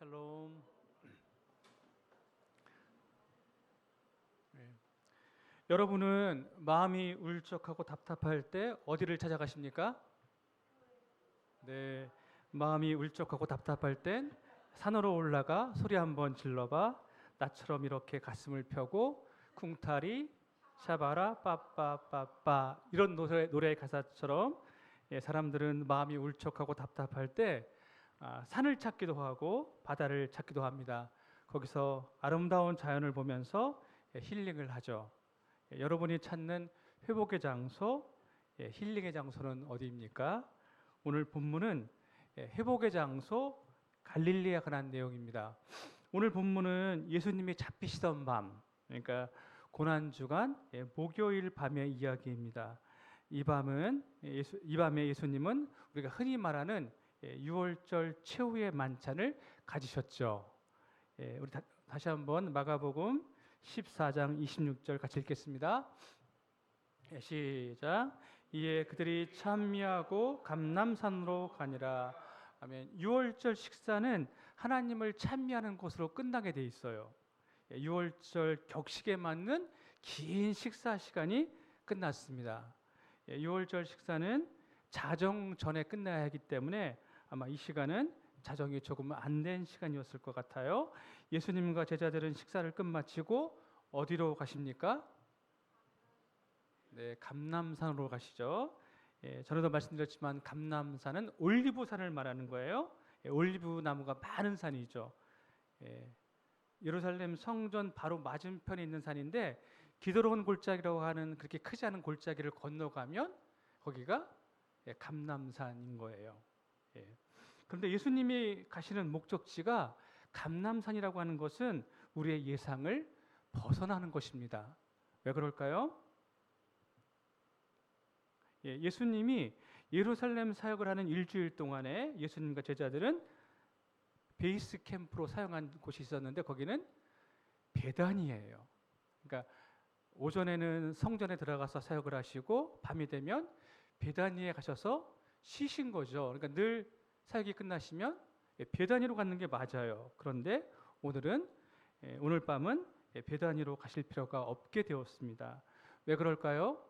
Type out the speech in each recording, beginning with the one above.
샬롬. 네. 여러분은 마음이 울적하고 답답할 때 어디를 찾아가십니까? 네, 마음이 울적하고 답답할 땐 산으로 올라가 소리 한번 질러봐. 나처럼 이렇게 가슴을 펴고 쿵타리 샤바라 빠빠빠빠 이런 노래의 가사처럼 사람들은 마음이 울적하고 답답할 때 산을 찾기도 하고 바다를 찾기도 합니다. 거기서 아름다운 자연을 보면서 힐링을 하죠. 여러분이 찾는 회복의 장소, 힐링의 장소는 어디입니까? 오늘 본문은 회복의 장소 갈릴리에 관한 내용입니다. 오늘 본문은 예수님이 잡히시던 밤, 그러니까 고난주간 목요일 밤의 이야기입니다. 이 밤에 예수님은 우리가 흔히 말하는 6월절 최후의 만찬을 가지셨죠. 우리 다시 한번 마가복음 14장 26절 같이 읽겠습니다. 시작. 이에 그들이 찬미하고 감람산으로 가니라. 아멘. 6월절 식사는 하나님을 찬미하는 것으로 끝나게 돼 있어요. 6월절 격식에 맞는 긴 식사 시간이 끝났습니다. 6월절 식사는 자정 전에 끝나야 하기 때문에 아마 이 시간은 자정이 조금 안 된 시간이었을 것 같아요. 예수님과 제자들은 식사를 끝마치고 어디로 가십니까? 네, 감람산으로 가시죠. 전에도 말씀드렸지만 감람산은 올리브산을 말하는 거예요. 올리브 나무가 많은 산이죠. 예루살렘 성전 바로 맞은편에 있는 산인데 기드론 골짜기라고 하는 그렇게 크지 않은 골짜기를 건너가면 거기가 감람산인 거예요. 그런데 예수님이 가시는 목적지가 감람산이라고 하는 것은 우리의 예상을 벗어나는 것입니다. 왜 그럴까요? 예수님이 예루살렘 사역을 하는 일주일 동안에 예수님과 제자들은 베이스 캠프로 사용한 곳이 있었는데 거기는 베단이에요. 그러니까 오전에는 성전에 들어가서 사역을 하시고 밤이 되면 베다니에 가셔서 쉬신 거죠. 그러니까 늘 사역이 끝나시면 베다니로 가는 게 맞아요. 그런데 오늘 밤은 베다니로 가실 필요가 없게 되었습니다. 왜 그럴까요?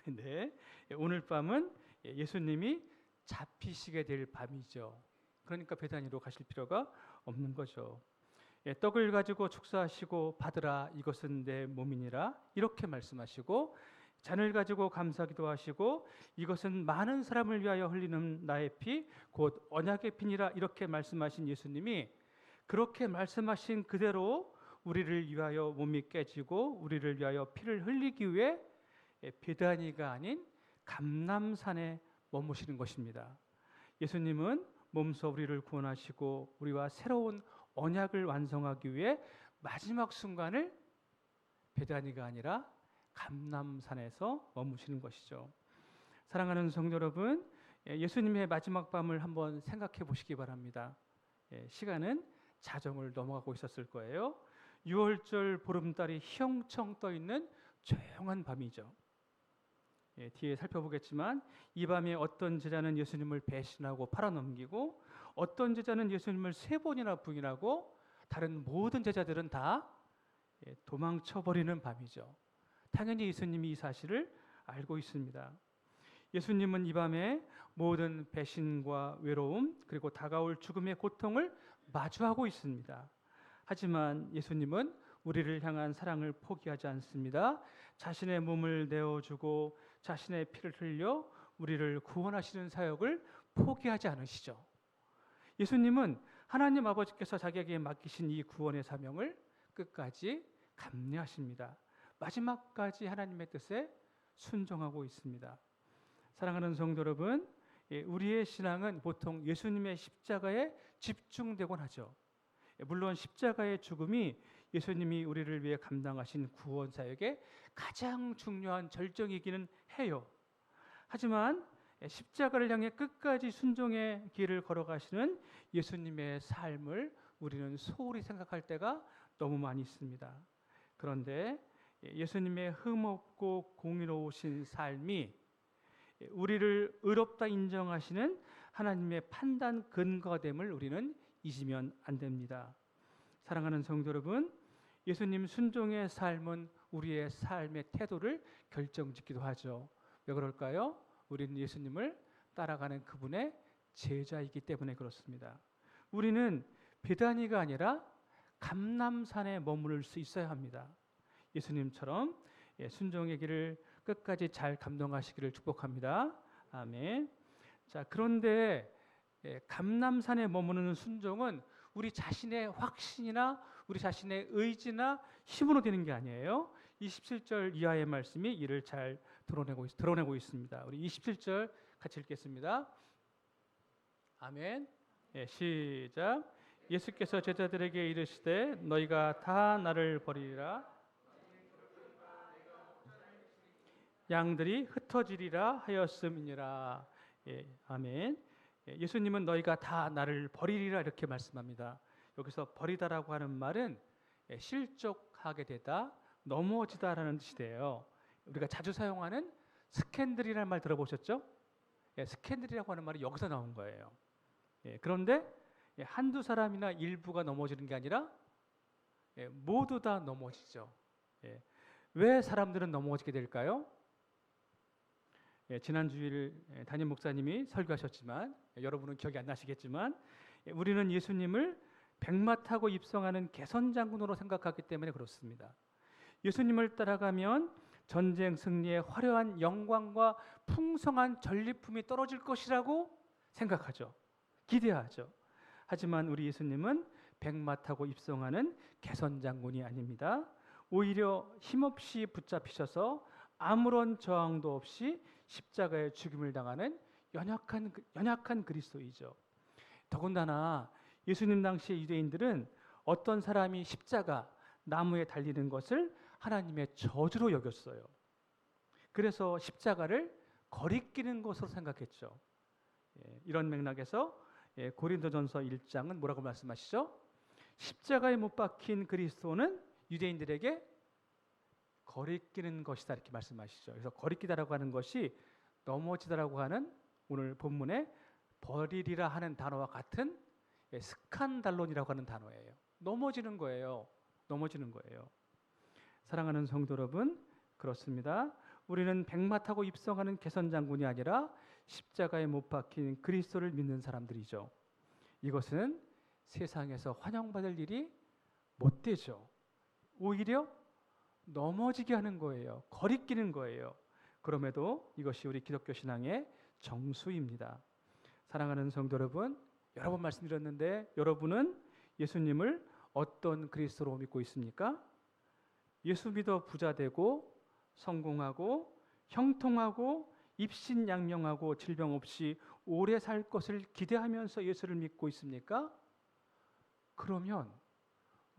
네, 오늘 밤은 예수님이 잡히시게 될 밤이죠. 그러니까 베다니로 가실 필요가 없는 거죠. 떡을 가지고 축사하시고 받으라 이것은 내 몸이니라 이렇게 말씀하시고 잔을 가지고 감사기도 하시고 이것은 많은 사람을 위하여 흘리는 나의 피 곧 언약의 피니라 이렇게 말씀하신 예수님이 그렇게 말씀하신 그대로 우리를 위하여 몸이 깨지고 우리를 위하여 피를 흘리기 위해 베다니가 아닌 감람산에 머무시는 것입니다. 예수님은 몸소 우리를 구원하시고 우리와 새로운 언약을 완성하기 위해 마지막 순간을 베다니가 아니라 감람산에서 머무시는 것이죠. 사랑하는 성도 여러분, 예수님의 마지막 밤을 한번 생각해 보시기 바랍니다. 시간은 자정을 넘어가고 있었을 거예요. 6월절 보름달이 휘영청 떠 있는 조용한 밤이죠. 뒤에 살펴보겠지만 이 밤에 어떤 제자는 예수님을 배신하고 팔아넘기고 어떤 제자는 예수님을 3번이나 부인하고 다른 모든 제자들은 다 도망쳐버리는 밤이죠. 당연히 예수님이 이 사실을 알고 있습니다. 예수님은 이 밤에 모든 배신과 외로움 그리고 다가올 죽음의 고통을 마주하고 있습니다. 하지만 예수님은 우리를 향한 사랑을 포기하지 않습니다. 자신의 몸을 내어주고 자신의 피를 흘려 우리를 구원하시는 사역을 포기하지 않으시죠. 예수님은 하나님 아버지께서 자기에게 맡기신 이 구원의 사명을 끝까지 감내하십니다. 마지막까지 하나님의 뜻에 순종하고 있습니다. 사랑하는 성도 여러분, 우리의 신앙은 보통 예수님의 십자가에 집중되곤 하죠. 물론 십자가의 죽음이 예수님이 우리를 위해 감당하신 구원 사역의 가장 중요한 절정이기는 해요. 하지만 십자가를 향해 끝까지 순종의 길을 걸어가시는 예수님의 삶을 우리는 소홀히 생각할 때가 너무 많이 있습니다. 그런데 예수님의 흠없고 공의로우신 삶이 우리를 의롭다 인정하시는 하나님의 판단 근거가 됨을 우리는 잊으면 안 됩니다. 사랑하는 성도 여러분, 예수님 순종의 삶은 우리의 삶의 태도를 결정짓기도 하죠. 왜 그럴까요? 우리는 예수님을 따라가는 그분의 제자이기 때문에 그렇습니다. 우리는 베다니가 아니라 감람산에 머무를 수 있어야 합니다. 예수님처럼 순종의 길을 끝까지 잘 감당하시기를 축복합니다. 아멘. 자, 그런데 감람산에 머무르는 순종은 우리 자신의 확신이나 우리 자신의 의지나 힘으로 되는 게 아니에요. 27절 이하의 말씀이 이를 잘 드러내고 있습니다. 우리 27절 같이 읽겠습니다. 아멘. 시작. 예수께서 제자들에게 이르시되 너희가 다 나를 버리리라. 양들이 흩어지리라 하였음이니라. 아멘. 예수님은 너희가 다 나를 버리리라 이렇게 말씀합니다. 여기서 버리다라고 하는 말은 실족하게 되다, 넘어지다라는 뜻이 돼요. 우리가 자주 사용하는 스캔들이라는 말 들어보셨죠? 스캔들이라고 하는 말이 여기서 나온 거예요. 그런데 한두 사람이나 일부가 넘어지는 게 아니라 모두 다 넘어지죠. 왜 사람들은 넘어지게 될까요? 지난 주일 담임 목사님이 설교하셨지만 여러분은 기억이 안 나시겠지만 우리는 예수님을 백마 타고 입성하는 개선장군으로 생각하기 때문에 그렇습니다. 예수님을 따라가면 전쟁 승리의 화려한 영광과 풍성한 전리품이 떨어질 것이라고 생각하죠. 기대하죠. 하지만 우리 예수님은 백마 타고 입성하는 개선장군이 아닙니다. 오히려 힘없이 붙잡히셔서 아무런 저항도 없이 십자가의 죽임을 당하는 연약한 그리스도이죠. 더군다나 예수님 당시의 유대인들은 어떤 사람이 십자가, 나무에 달리는 것을 하나님의 저주로 여겼어요. 그래서 십자가를 거리끼는 것으로 생각했죠. 이런 맥락에서 고린도전서 1장은 뭐라고 말씀하시죠? 십자가에 못 박힌 그리스도는 유대인들에게 거리끼는 것이다 이렇게 말씀하시죠. 그래서 거리끼다라고 하는 것이 넘어지다라고 하는 오늘 본문에 버리리라 하는 단어와 같은 스칸달론이라고 하는 단어예요. 넘어지는 거예요. 넘어지는 거예요. 사랑하는 성도 여러분, 그렇습니다. 우리는 백마 타고 입성하는 개선장군이 아니라 십자가에 못 박힌 그리스도를 믿는 사람들이죠. 이것은 세상에서 환영받을 일이 못 되죠. 오히려 넘어지게 하는 거예요. 거리끼는 거예요. 그럼에도 이것이 우리 기독교 신앙의 정수입니다. 사랑하는 성도 여러분, 여러 번 말씀드렸는데 여러분은 예수님을 어떤 그리스도로 믿고 있습니까? 예수 믿어 부자 되고 성공하고 형통하고 입신양명하고 질병 없이 오래 살 것을 기대하면서 예수를 믿고 있습니까? 그러면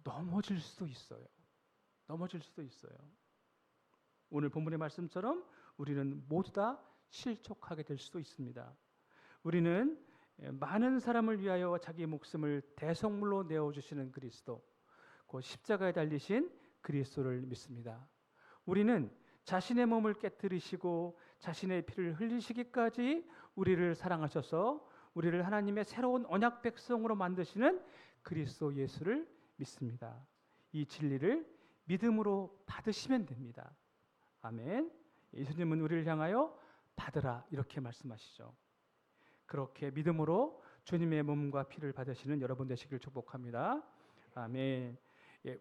넘어질 수도 있어요. 넘어질 수도 있어요. 오늘 본문의 말씀처럼 우리는 모두 다 실족하게 될 수도 있습니다. 우리는 많은 사람을 위하여 자기 목숨을 대성물로 내어주시는 그리스도, 그 십자가에 달리신 그리스도를 믿습니다. 우리는 자신의 몸을 깨뜨리시고 자신의 피를 흘리시기까지 우리를 사랑하셔서 우리를 하나님의 새로운 언약 백성으로 만드시는 그리스도 예수를 믿습니다. 이 진리를 믿음으로 받으시면 됩니다. 아멘. 예수님은 우리를 향하여 받으라 이렇게 말씀하시죠. 그렇게 믿음으로 주님의 몸과 피를 받으시는 여러분 되시길 축복합니다. 아멘.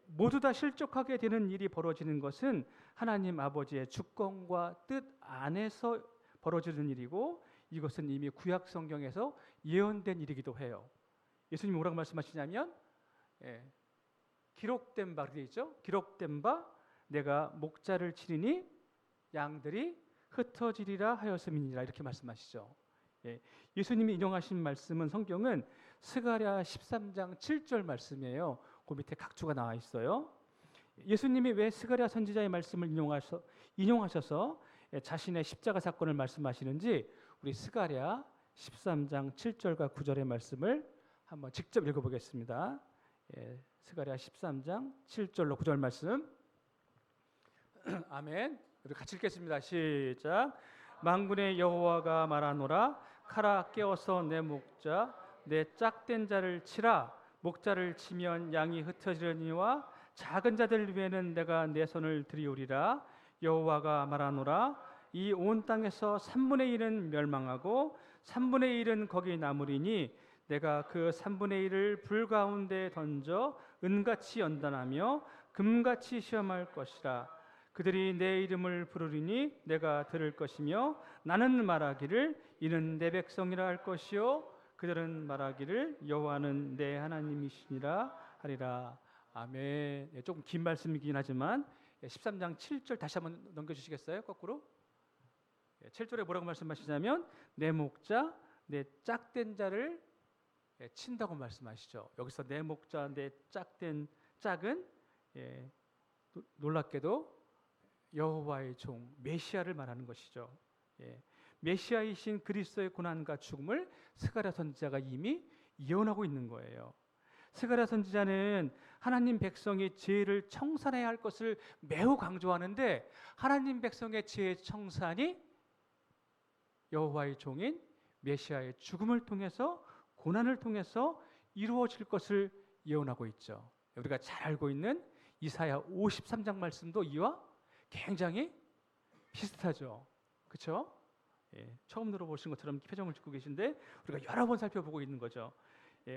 모두 다 실족하게 되는 일이 벌어지는 것은 하나님 아버지의 주권과 뜻 안에서 벌어지는 일이고 이것은 이미 구약 성경에서 예언된 일이기도 해요. 예수님이 뭐라고 말씀하시냐면 기록된 바 되어 있죠. 기록된 바 내가 목자를 치리니 양들이 흩어지리라 하였음이니라 이렇게 말씀하시죠. 예수님이 인용하신 말씀은 성경은 스가랴 13장 7절 말씀이에요. 그 밑에 각주가 나와 있어요. 예수님이 왜 스가랴 선지자의 말씀을 인용하셔서 자신의 십자가 사건을 말씀하시는지 우리 스가랴 13장 7절과 9절의 말씀을 한번 직접 읽어보겠습니다. 스가랴 13장 7절로 9절 말씀. 아멘. 우리 같이 읽겠습니다. 시작. 만군의 여호와가 말하노라. 카라 깨어서 내 목자 내 짝된 자를 치라. 목자를 치면 양이 흩어지려니와 작은 자들 위에는 내가 내 손을 들이오리라. 여호와가 말하노라. 이 온 땅에서 3분의 1은 멸망하고 3분의 1은 거기 남으리니 내가 그 3분의 1을 불 가운데 던져 은같이 연단하며 금같이 시험할 것이라. 그들이 내 이름을 부르리니 내가 들을 것이며 나는 말하기를 이는 내 백성이라 할 것이요 그들은 말하기를 여호와는 내 하나님이시니라 하리라. 아멘. 조금 긴 말씀이긴 하지만 13장 7절 다시 한번 넘겨주시겠어요? 거꾸로. 7절에 뭐라고 말씀하시냐면 내 목자 내 짝된 자를 친다고 말씀하시죠. 여기서 내 목자 내 짝된 짝은 놀랍게도 여호와의 종 메시아를 말하는 것이죠. 메시아이신 그리스도의 고난과 죽음을 스가랴 선지자가 이미 예언하고 있는 거예요. 스가랴 선지자는 하나님 백성이 죄를 청산해야 할 것을 매우 강조하는데 하나님 백성의 죄 청산이 여호와의 종인 메시아의 죽음을 통해서 고난을 통해서 이루어질 것을 예언하고 있죠. 우리가 잘 알고 있는 이사야 53장 말씀도 이와 굉장히 비슷하죠. 그렇죠? 처음 들어보신 것처럼 표정을 짓고 계신데 우리가 여러 번 살펴보고 있는 거죠.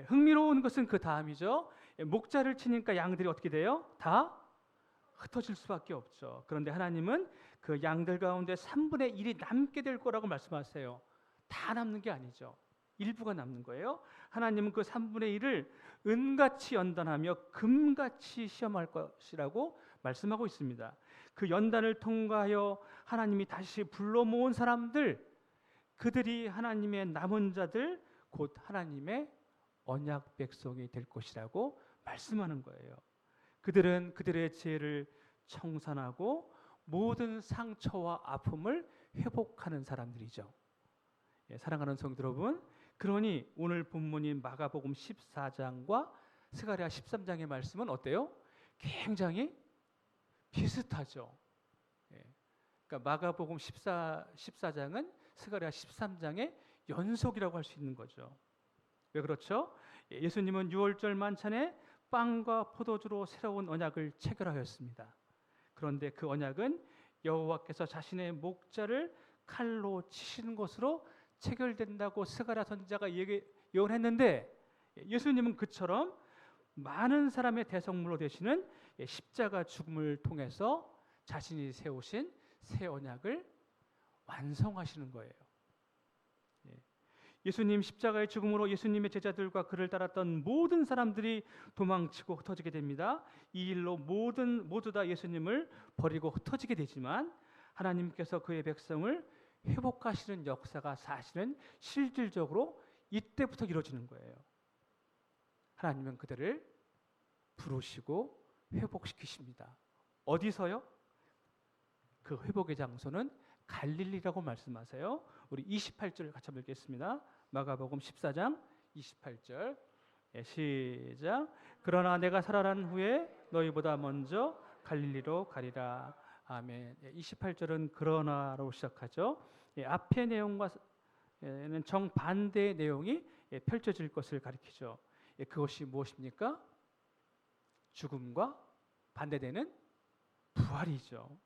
흥미로운 것은 그 다음이죠. 목자를 치니까 양들이 어떻게 돼요? 다 흩어질 수밖에 없죠. 그런데 하나님은 그 양들 가운데 3분의 1이 남게 될 거라고 말씀하세요. 다 남는 게 아니죠. 일부가 남는 거예요. 하나님은 그 3분의 1을 은같이 연단하며 금같이 시험할 것이라고 말씀하고 있습니다. 그 연단을 통과하여 하나님이 다시 불러 모은 사람들, 그들이 하나님의 남은 자들, 곧 하나님의 언약 백성이 될 것이라고 말씀하는 거예요. 그들은 그들의 죄를 청산하고 모든 상처와 아픔을 회복하는 사람들이죠. 사랑하는 성도 여러분, 그러니 오늘 본문인 마가복음 14장과 스가랴 13장의 말씀은 어때요? 굉장히 비슷하죠. 그러니까 마가복음 14장은 스가랴 13장의 연속이라고 할 수 있는 거죠. 왜 그렇죠? 예수님은 유월절 만찬에 빵과 포도주로 새로운 언약을 체결하였습니다. 그런데 그 언약은 여호와께서 자신의 목자를 칼로 치시는 것으로 체결된다고 스가랴 선지자가 예언했는데 예수님은 그처럼 많은 사람의 대성물로 되시는 십자가 죽음을 통해서 자신이 세우신 새 언약을 완성하시는 거예요. 예수님 십자가의 죽음으로 예수님의 제자들과 그를 따랐던 모든 사람들이 도망치고 흩어지게 됩니다. 이 일로 모두 다 예수님을 버리고 흩어지게 되지만 하나님께서 그의 백성을 회복하시는 역사가 사실은 실질적으로 이때부터 이루어지는 거예요. 하나님은 그들을 부르시고 회복시키십니다. 어디서요? 그 회복의 장소는 갈릴리라고 말씀하세요. 우리 28절 같이 한번 읽겠습니다. 마가복음 14장 28절 시작. 그러나 내가 살아난 후에 너희보다 먼저 갈릴리로 가리라. 아멘. 28절은 그러나로 시작하죠. 앞의 내용과는 정반대의 내용이 펼쳐질 것을 가리키죠. 그것이 무엇입니까? 죽음과 반대되는 부활이죠.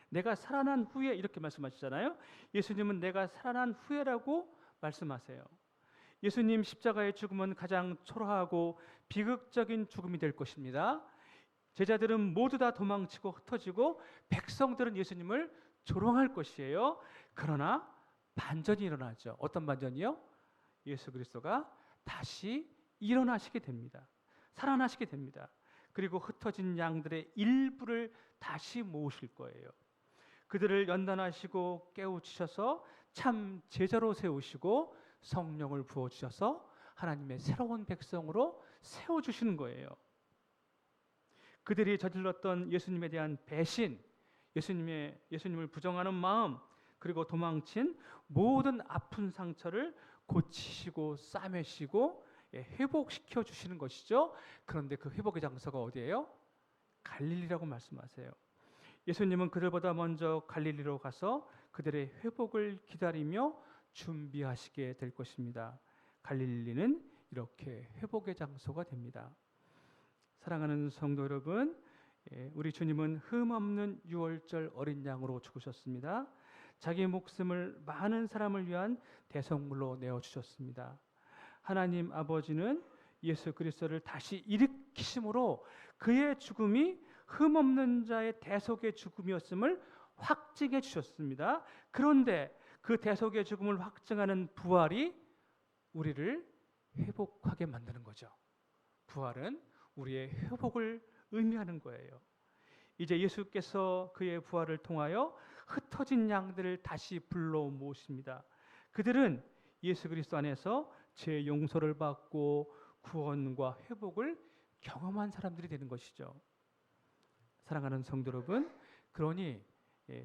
내가 살아난 후에 이렇게 말씀하시잖아요. 예수님은 내가 살아난 후에라고 말씀하세요. 예수님 십자가의 죽음은 가장 초라하고 비극적인 죽음이 될 것입니다. 제자들은 모두 다 도망치고 흩어지고 백성들은 예수님을 조롱할 것이에요. 그러나 반전이 일어나죠. 어떤 반전이요? 예수 그리스도가 다시 일어나시게 됩니다. 살아나시게 됩니다. 그리고 흩어진 양들의 일부를 다시 모으실 거예요. 그들을 연단하시고 깨우치셔서 참 제자로 세우시고 성령을 부어주셔서 하나님의 새로운 백성으로 세워주시는 거예요. 그들이 저질렀던 예수님에 대한 배신, 예수님을 부정하는 마음, 그리고 도망친 모든 아픈 상처를 고치시고 싸매시고 회복시켜 주시는 것이죠. 그런데 그 회복의 장소가 어디예요? 갈릴리라고 말씀하세요. 예수님은 그들보다 먼저 갈릴리로 가서 그들의 회복을 기다리며 준비하시게 될 것입니다. 갈릴리는 이렇게 회복의 장소가 됩니다. 사랑하는 성도 여러분, 우리 주님은 흠없는 유월절 어린 양으로 죽으셨습니다. 자기 목숨을 많은 사람을 위한 대성물로 내어주셨습니다. 하나님 아버지는 예수 그리스도를 다시 일으키심으로 그의 죽음이 흠없는 자의 대속의 죽음이었음을 확증해 주셨습니다. 그런데 그 대속의 죽음을 확증하는 부활이 우리를 회복하게 만드는 거죠. 부활은 우리의 회복을 의미하는 거예요. 이제 예수께서 그의 부활을 통하여 흩어진 양들을 다시 불러 모으십니다. 그들은 예수 그리스도 안에서 죄 용서를 받고 구원과 회복을 경험한 사람들이 되는 것이죠. 사랑하는 성도 여러분, 그러니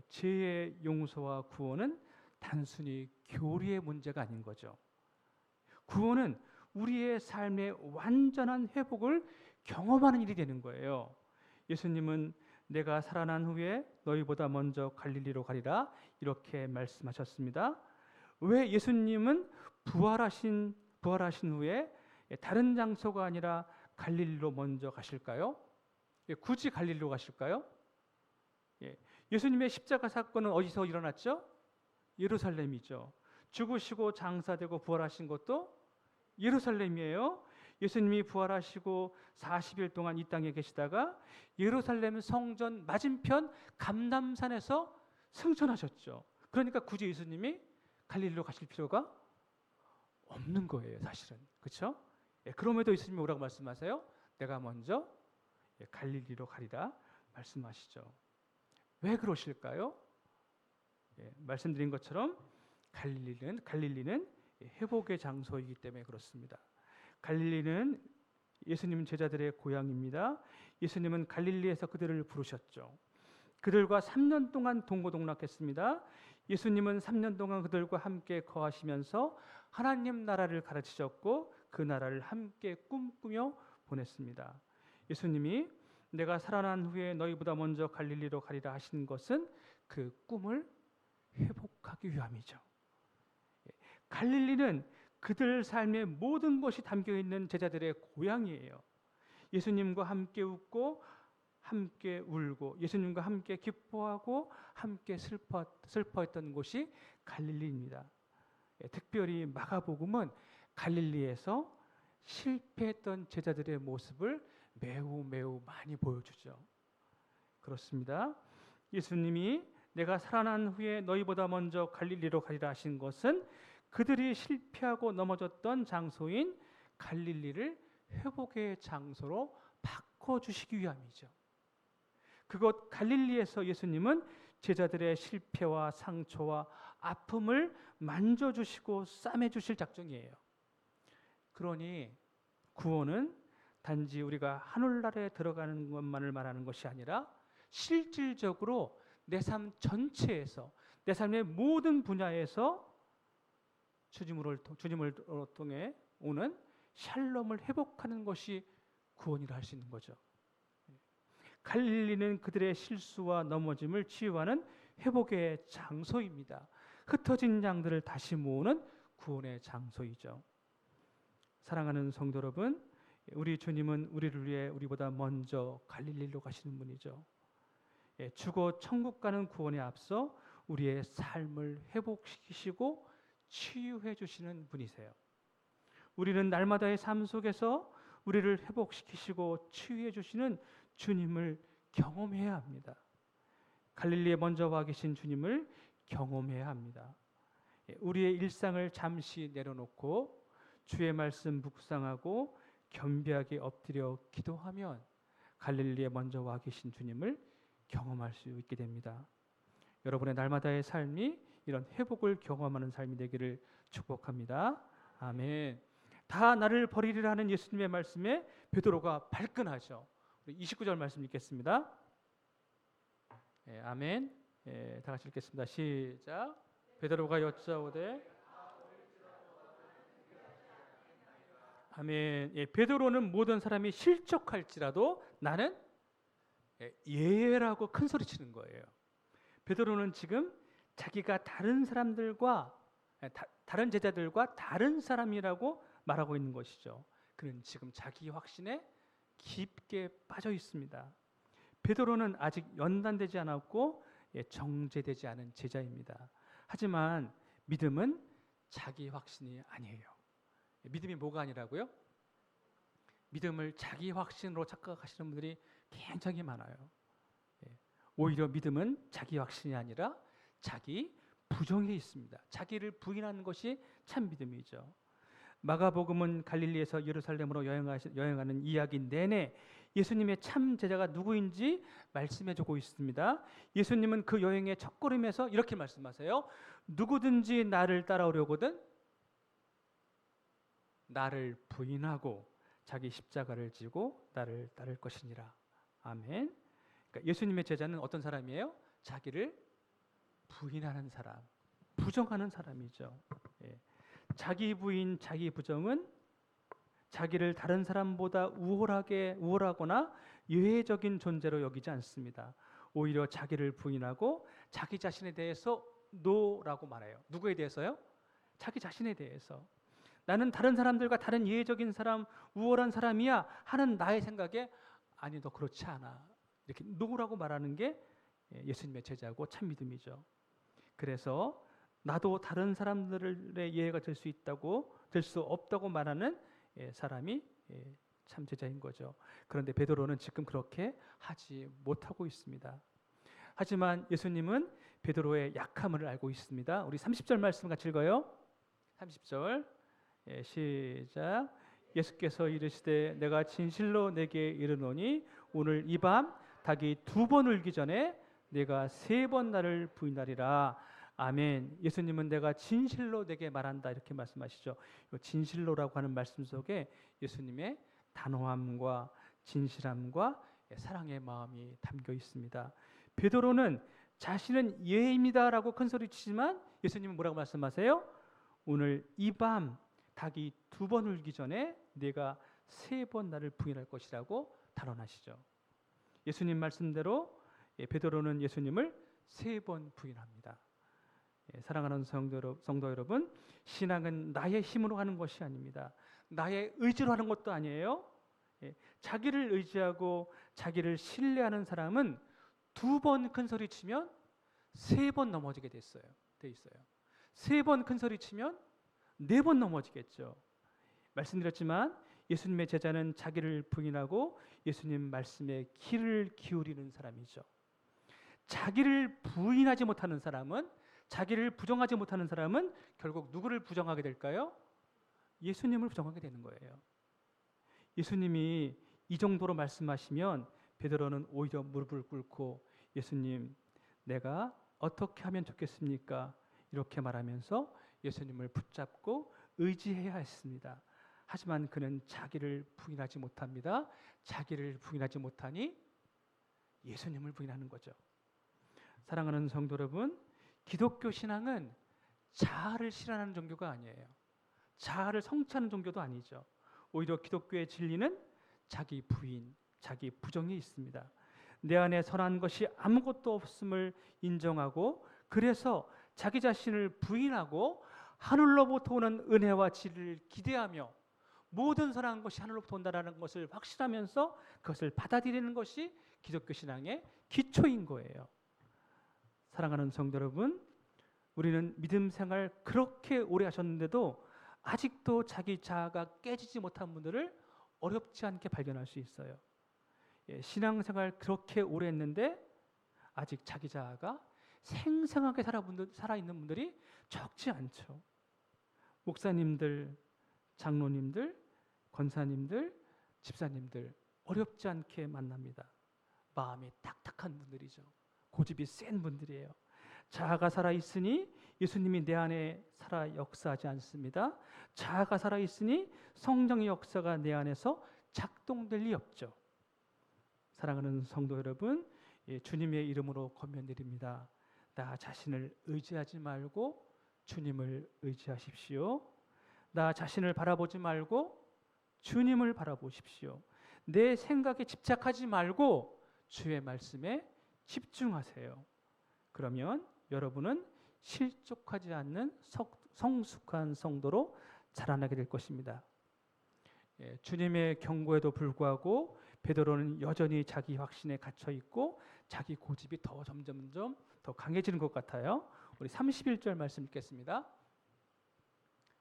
죄의 용서와 구원은 단순히 교리의 문제가 아닌 거죠. 구원은 우리의 삶의 완전한 회복을 경험하는 일이 되는 거예요. 예수님은 내가 살아난 후에 너희보다 먼저 갈릴리로 가리라 이렇게 말씀하셨습니다. 왜 예수님은 부활하신 후에 다른 장소가 아니라 갈릴리로 먼저 가실까요? 굳이 갈릴리로 가실까요? 예수님의 십자가 사건은 어디서 일어났죠? 예루살렘이죠. 죽으시고 장사되고 부활하신 것도 예루살렘이에요. 예수님이 부활하시고 40일 동안 이 땅에 계시다가 예루살렘 성전 맞은편 감람산에서 승천하셨죠. 그러니까 굳이 예수님이 갈릴리로 가실 필요가 없는 거예요, 사실은. 그렇죠? 그럼에도 예수님이 뭐라고 말씀하세요? 내가 먼저 갈릴리로 가리라 말씀하시죠. 왜 그러실까요? 말씀드린 것처럼 갈릴리는 회복의 장소이기 때문에 그렇습니다. 갈릴리는 예수님 제자들의 고향입니다. 예수님은 갈릴리에서 그들을 부르셨죠. 그들과 3년 동안 동고동락했습니다. 예수님은 3년 동안 그들과 함께 거하시면서 하나님 나라를 가르치셨고 그 나라를 함께 꿈꾸며 보냈습니다. 예수님이 내가 살아난 후에 너희보다 먼저 갈릴리로 가리라 하신 것은 그 꿈을 회복하기 위함이죠. 갈릴리는 그들 삶의 모든 것이 담겨있는 제자들의 고향이에요. 예수님과 함께 웃고 함께 울고 예수님과 함께 기뻐하고 함께 슬퍼했던 곳이 갈릴리입니다. 특별히 마가복음은 갈릴리에서 실패했던 제자들의 모습을 매우 많이 보여주죠. 그렇습니다. 예수님이 내가 살아난 후에 너희보다 먼저 갈릴리로 가리라 하신 것은 그들이 실패하고 넘어졌던 장소인 갈릴리를 회복의 장소로 바꿔주시기 위함이죠. 그곳 갈릴리에서 예수님은 제자들의 실패와 상처와 아픔을 만져주시고 싸매주실 작정이에요. 그러니 구원은 단지 우리가 하늘나라에 들어가는 것만을 말하는 것이 아니라 실질적으로 내 삶 전체에서 내 삶의 모든 분야에서 주님을 통해 오는 샬롬을 회복하는 것이 구원이라 할 수 있는 거죠. 갈릴리는 그들의 실수와 넘어짐을 치유하는 회복의 장소입니다. 흩어진 양들을 다시 모으는 구원의 장소이죠. 사랑하는 성도 여러분, 우리 주님은 우리를 위해 우리보다 먼저 갈릴리로 가시는 분이죠. 죽어 천국 가는 구원에 앞서 우리의 삶을 회복시키시고 치유해 주시는 분이세요. 우리는 날마다의 삶 속에서 우리를 회복시키시고 치유해 주시는 주님을 경험해야 합니다. 갈릴리에 먼저 와 계신 주님을 경험해야 합니다. 우리의 일상을 잠시 내려놓고 주의 말씀 묵상하고 겸비하게 엎드려 기도하면 갈릴리에 먼저 와 계신 주님을 경험할 수 있게 됩니다. 여러분의 날마다의 삶이 이런 회복을 경험하는 삶이 되기를 축복합니다. 아멘. 다 나를 버리리라 하는 예수님의 말씀에 베드로가 발끈하죠. 29절 말씀 읽겠습니다. 아멘. 다 같이 읽겠습니다. 시작. 베드로가 여짜오되 아멘. 베드로는 모든 사람이 실족할지라도 나는 예라고 큰 소리 치는 거예요. 베드로는 지금 자기가 다른 사람들과 다른 제자들과 다른 사람이라고 말하고 있는 것이죠. 그는 지금 자기 확신에 깊게 빠져 있습니다. 베드로는 아직 연단되지 않았고 정죄되지 않은 제자입니다. 하지만 믿음은 자기 확신이 아니에요. 믿음이 뭐가 아니라고요? 믿음을 자기 확신으로 착각하시는 분들이 굉장히 많아요. 오히려 믿음은 자기 확신이 아니라 자기 부정에 있습니다. 자기를 부인하는 것이 참 믿음이죠. 마가복음은 갈릴리에서 예루살렘으로 여행하는 이야기 내내 예수님의 참 제자가 누구인지 말씀해주고 있습니다. 예수님은 그 여행의 첫걸음에서 이렇게 말씀하세요. 누구든지 나를 따라오려거든 나를 부인하고 자기 십자가를 지고 나를 따를 것이니라. 아멘. 그러니까 예수님의 제자는 어떤 사람이에요? 자기를 부인하는 사람, 부정하는 사람이죠. 자기 부인, 자기 부정은 자기를 다른 사람보다 우월하거나 예외적인 존재로 여기지 않습니다. 오히려 자기를 부인하고 자기 자신에 대해서 노라고 말해요. 누구에 대해서요? 자기 자신에 대해서. 나는 다른 사람들과 다른 예외적인 사람, 우월한 사람이야 하는 나의 생각에 아니 너 그렇지 않아. 이렇게 노라고 말하는 게 예수님의 제자고 참 믿음이죠. 그래서 나도 다른 사람들의 예외가 될 수 있다고 될 수 없다고 말하는 사람이 참 제자인 거죠. 그런데 베드로는 지금 그렇게 하지 못하고 있습니다. 하지만 예수님은 베드로의 약함을 알고 있습니다. 우리 30절 말씀 같이 읽어요. 30절 시작. 예수께서 이르시되 내가 진실로 내게 이르노니 오늘 이 밤 닭이 2번 울기 전에 내가 3번 나를 부인하리라. 아멘. 예수님은 내가 진실로 내게 말한다 이렇게 말씀하시죠. 진실로라고 하는 말씀 속에 예수님의 단호함과 진실함과 사랑의 마음이 담겨 있습니다. 베드로는 자신은 예입니다라고 큰 소리 치지만 예수님은 뭐라고 말씀하세요? 오늘 이 밤 닭이 2번 울기 전에 내가 3번 나를 부인할 것이라고 단언하시죠. 예수님 말씀대로 베드로는 예수님을 3번 부인합니다. 사랑하는 성도 여러분, 신앙은 나의 힘으로 하는 것이 아닙니다. 나의 의지로 하는 것도 아니에요. 자기를 의지하고 자기를 신뢰하는 사람은 2번 큰 소리 치면 3번 넘어지게 돼 있어요. 3번 큰 소리 치면 4번 넘어지겠죠. 말씀드렸지만 예수님의 제자는 자기를 부인하고 예수님 말씀에 귀를 기울이는 사람이죠. 자기를 부인하지 못하는 사람은, 자기를 부정하지 못하는 사람은 결국 누구를 부정하게 될까요? 예수님을 부정하게 되는 거예요. 예수님이 이 정도로 말씀하시면 베드로는 오히려 무릎을 꿇고 예수님, 내가 어떻게 하면 좋겠습니까? 이렇게 말하면서 예수님을 붙잡고 의지해야 했습니다. 하지만 그는 자기를 부인하지 못합니다. 자기를 부인하지 못하니 예수님을 부인하는 거죠. 사랑하는 성도 여러분, 기독교 신앙은 자아를 실현하는 종교가 아니에요. 자아를 성취하는 종교도 아니죠. 오히려 기독교의 진리는 자기 부인, 자기 부정이 있습니다. 내 안에 선한 것이 아무것도 없음을 인정하고 그래서 자기 자신을 부인하고 하늘로부터 오는 은혜와 진리를 기대하며 모든 선한 것이 하늘로부터 온다는 것을 확신하면서 그것을 받아들이는 것이 기독교 신앙의 기초인 거예요. 사랑하는 성도 여러분, 우리는 믿음 생활 그렇게 오래 하셨는데도 아직도 자기 자아가 깨지지 못한 분들을 어렵지 않게 발견할 수 있어요. 신앙생활 그렇게 오래 했는데 아직 자기 자아가 생생하게 살아있는 분들이 적지 않죠. 목사님들, 장로님들, 권사님들, 집사님들 어렵지 않게 만납니다. 마음이 딱딱한 분들이죠. 고집이 센 분들이에요. 자아가 살아있으니 예수님이 내 안에 살아 역사하지 않습니다. 자아가 살아있으니 성령의 역사가 내 안에서 작동될 리 없죠. 사랑하는 성도 여러분, 주님의 이름으로 권면드립니다. 나 자신을 의지하지 말고 주님을 의지하십시오. 나 자신을 바라보지 말고 주님을 바라보십시오. 내 생각에 집착하지 말고 주의 말씀에 집중하세요. 그러면 여러분은 실족하지 않는 성숙한 성도로 자라나게 될 것입니다. 주님의 경고에도 불구하고 베드로는 여전히 자기 확신에 갇혀 있고 자기 고집이 점점점 더 강해지는 것 같아요. 우리 31절 말씀 읽겠습니다.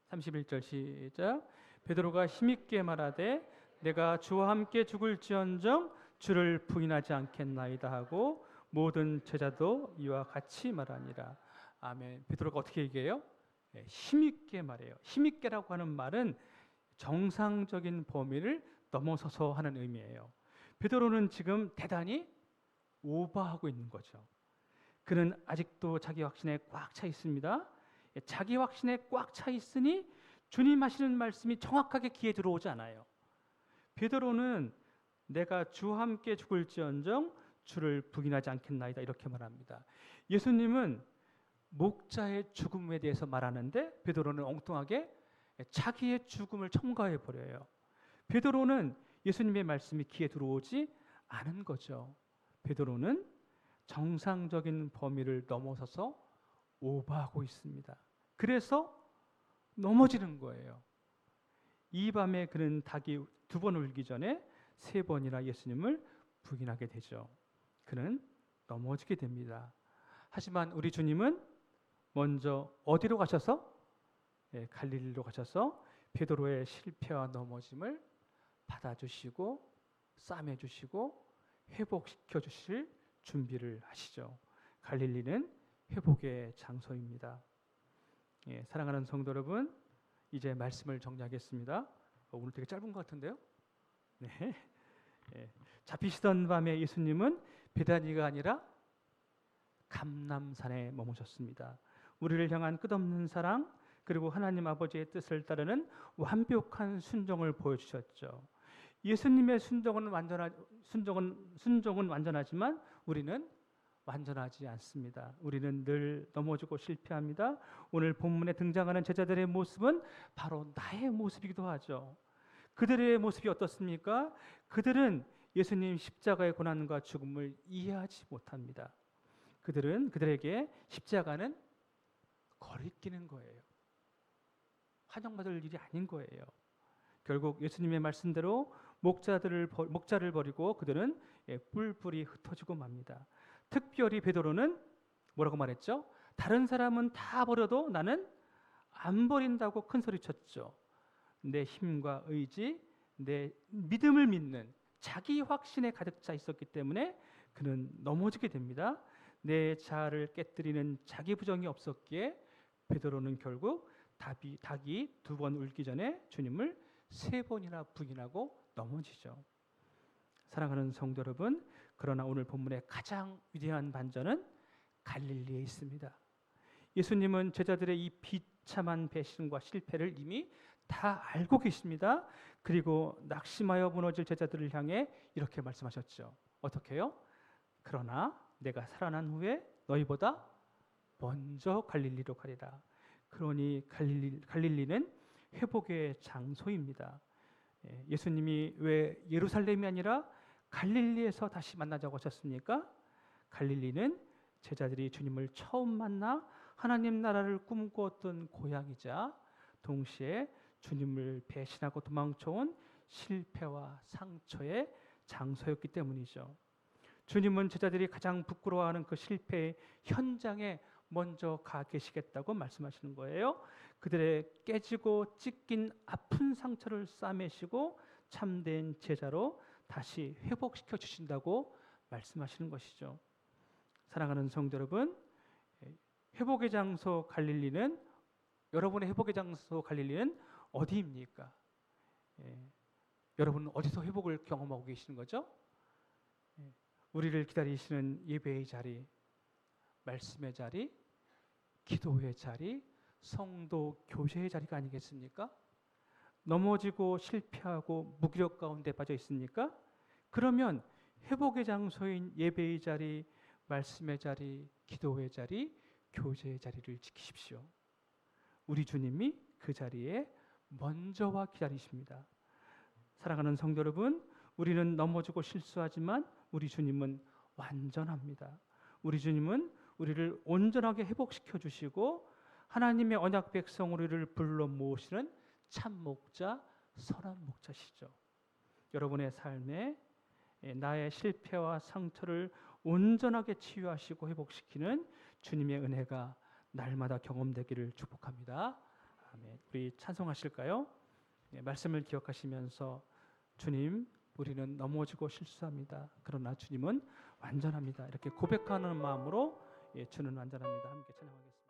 31절 시작. 베드로가 힘있게 말하되 내가 주와 함께 죽을지언정 주를 부인하지 않겠나이다 하고 모든 제자도 이와 같이 말하니라. 아멘. 베드로가 어떻게 얘기해요? 힘있게 말해요. 힘있게라고 하는 말은 정상적인 범위를 넘어서서 하는 의미예요. 베드로는 지금 대단히 오버하고 있는 거죠. 그는 아직도 자기 확신에 꽉 차 있습니다. 자기 확신에 꽉 차 있으니 주님 하시는 말씀이 정확하게 귀에 들어오지 않아요. 베드로는 내가 주와 함께 죽을지언정 주를 부인하지 않겠나이다 이렇게 말합니다. 예수님은 목자의 죽음에 대해서 말하는데 베드로는 엉뚱하게 자기의 죽음을 첨가해 버려요. 베드로는 예수님의 말씀이 귀에 들어오지 않은 거죠. 베드로는 정상적인 범위를 넘어서서 오버하고 있습니다. 그래서 넘어지는 거예요. 이 밤에 그는 닭이 2번 울기 전에 3번이나 예수님을 부인하게 되죠. 그는 넘어지게 됩니다. 하지만 우리 주님은 먼저 어디로 가셔서? 갈릴리로 가셔서 베드로의 실패와 넘어짐을 받아주시고 싸매주시고 회복시켜 주실 준비를 하시죠. 갈릴리는 회복의 장소입니다. 사랑하는 성도 여러분, 이제 말씀을 정리하겠습니다. 오늘 되게 짧은 것 같은데요? 네. 잡히시던 밤에 예수님은 베다니가 아니라 감람산에 머무셨습니다. 우리를 향한 끝없는 사랑 그리고 하나님 아버지의 뜻을 따르는 완벽한 순종을 보여주셨죠. 예수님의 순종은 완전하지만 우리는 완전하지 않습니다. 우리는 늘 넘어지고 실패합니다. 오늘 본문에 등장하는 제자들의 모습은 바로 나의 모습이기도 하죠. 그들의 모습이 어떻습니까? 그들은 예수님 십자가의 고난과 죽음을 이해하지 못합니다. 그들에게 십자가는 거리끼는 거예요. 환영받을 일이 아닌 거예요. 결국 예수님의 말씀대로 목자를 버리고 그들은 뿔뿔이 흩어지고 맙니다. 특별히 베드로는 뭐라고 말했죠? 다른 사람은 다 버려도 나는 안 버린다고 큰 소리쳤죠. 내 힘과 의지, 내 믿음을 믿는 자기 확신에 가득 차 있었기 때문에 그는 넘어지게 됩니다. 내 자아를 깨뜨리는 자기 부정이 없었기에 베드로는 결국 닭이 2번 울기 전에 주님을 3번이나 부인하고 넘어지죠. 사랑하는 성도 여러분, 그러나 오늘 본문의 가장 위대한 반전은 갈릴리에 있습니다. 예수님은 제자들의 이 비참한 배신과 실패를 이미 다 알고 계십니다. 그리고 낙심하여 무너질 제자들을 향해 이렇게 말씀하셨죠. 어떻게 해요? 그러나 내가 살아난 후에 너희보다 먼저 갈릴리로 가리라. 그러니 갈릴리는 회복의 장소입니다. 예수님이 왜 예루살렘이 아니라 갈릴리에서 다시 만나자고 하셨습니까? 갈릴리는 제자들이 주님을 처음 만나 하나님 나라를 꿈꾸었던 고향이자 동시에 주님을 배신하고 도망쳐온 실패와 상처의 장소였기 때문이죠. 주님은 제자들이 가장 부끄러워하는 그 실패의 현장에 먼저 가 계시겠다고 말씀하시는 거예요. 그들의 깨지고 찢긴 아픈 상처를 싸매시고 참된 제자로 다시 회복시켜 주신다고 말씀하시는 것이죠. 사랑하는 성도 여러분, 회복의 장소 갈릴리는, 여러분의 회복의 장소 갈릴리는 어디입니까? 여러분은 어디서 회복을 경험하고 계시는 거죠? 우리를 기다리시는 예배의 자리, 말씀의 자리, 기도의 자리, 성도 교제의 자리가 아니겠습니까? 넘어지고 실패하고 무기력 가운데 빠져 있습니까? 그러면 회복의 장소인 예배의 자리, 말씀의 자리, 기도의 자리, 교제의 자리를 지키십시오. 우리 주님이 그 자리에 먼저 와 기다리십니다. 사랑하는 성도 여러분, 우리는 넘어지고 실수하지만 우리 주님은 완전합니다. 우리 주님은 우리를 온전하게 회복시켜 주시고 하나님의 언약 백성 우리를 불러 모으시는 참 목자, 선한 목자시죠. 여러분의 삶에 나의 실패와 상처를 온전하게 치유하시고 회복시키는 주님의 은혜가 날마다 경험되기를 축복합니다. 아멘. 우리 찬송하실까요? 말씀을 기억하시면서 주님, 우리는 넘어지고 실수합니다. 그러나 주님은 완전합니다. 이렇게 고백하는 마음으로 주는 완전합니다. 함께 찬양하겠습니다.